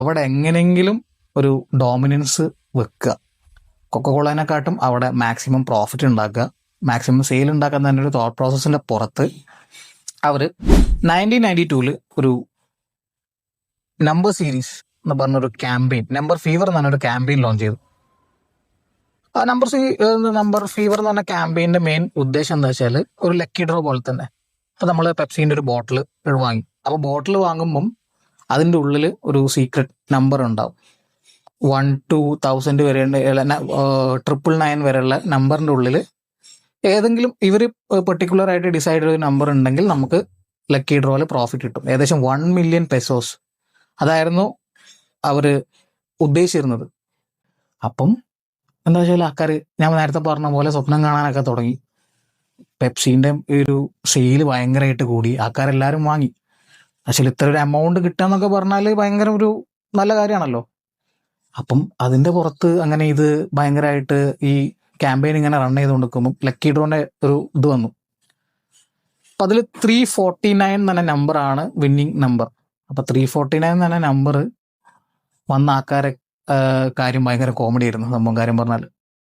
അവിടെ എങ്ങനെയെങ്കിലും ഒരു ഡോമിനൻസ് വെക്കുക. കൊക്കക്കോളേനെക്കാട്ടും അവിടെ മാക്സിമം പ്രോഫിറ്റ് ഉണ്ടാക്കുക, മാക്സിമം സെയിൽ ഉണ്ടാക്കാൻ തന്നെ ഒരു തോട്ട് പ്രോസസ്സിൻ്റെ പുറത്ത് അവർ 1992 ഒരു നമ്പർ സീരീസ് എന്ന് പറഞ്ഞൊരു ക്യാമ്പയിൻ, നമ്പർ ഫീവർ എന്ന് പറഞ്ഞൊരു ക്യാമ്പയിൻ ലോഞ്ച് ചെയ്തു. ആ നമ്പർ ഫീവർ എന്ന് പറഞ്ഞ ക്യാമ്പയിൻ്റെ മെയിൻ ഉദ്ദേശം എന്താ വെച്ചാൽ ഒരു ലക്കി ഡ്രോ പോലെ തന്നെ. അപ്പോൾ നമ്മൾ പെപ്സീൻ്റെ ഒരു ബോട്ടിൽ വാങ്ങി. അപ്പോൾ ബോട്ടിൽ വാങ്ങുമ്പം അതിൻ്റെ ഉള്ളിൽ ഒരു സീക്രട്ട് നമ്പർ ഉണ്ടാവും. 1 to 1000 വരെ 999 വരെയുള്ള നമ്പറിൻ്റെ ഉള്ളിൽ ഏതെങ്കിലും ഇവർ പെർട്ടിക്കുലർ ആയിട്ട് ഡിസൈഡ് ചെയ്ത നമ്പർ ഉണ്ടെങ്കിൽ നമുക്ക് ലക്കി ഡ്രോയിൽ പ്രോഫിറ്റ് കിട്ടും. ഏകദേശം 1 million pesos അതായിരുന്നു അവർ ഉദ്ദേശിച്ചിരുന്നത്. അപ്പം എന്താ വെച്ചാൽ ആൾക്കാർ, ഞാൻ നേരത്തെ പറഞ്ഞ പോലെ, സ്വപ്നം കാണാനൊക്കെ തുടങ്ങി. പെപ്സീൻ്റെ ഒരു സെയിൽ ഭയങ്കരമായിട്ട് കൂടി, ആൾക്കാരെല്ലാവരും വാങ്ങി. പക്ഷേ ഇത്ര ഒരു എമൗണ്ട് കിട്ടുക എന്നൊക്കെ പറഞ്ഞാൽ ഭയങ്കര ഒരു നല്ല കാര്യമാണല്ലോ. അപ്പം അതിൻ്റെ പുറത്ത് അങ്ങനെ ഇത് ഭയങ്കരമായിട്ട് ഈ ക്യാമ്പയിൻ ഇങ്ങനെ റൺ ചെയ്തുകൊണ്ട് നിൽക്കുമ്പോൾ ലക്കി ഡ്രോൻ്റെ ഒരു ഇത് വന്നു. അപ്പം അതിൽ 349 എന്ന് പറഞ്ഞ നമ്പറാണ് വിന്നിങ് നമ്പർ. അപ്പം 349 എന്ന് പറഞ്ഞ നമ്പർ വന്ന ആൾക്കാരെ കാര്യം ഭയങ്കര കോമഡി ആയിരുന്നു. സംഭവം കാര്യം പറഞ്ഞാൽ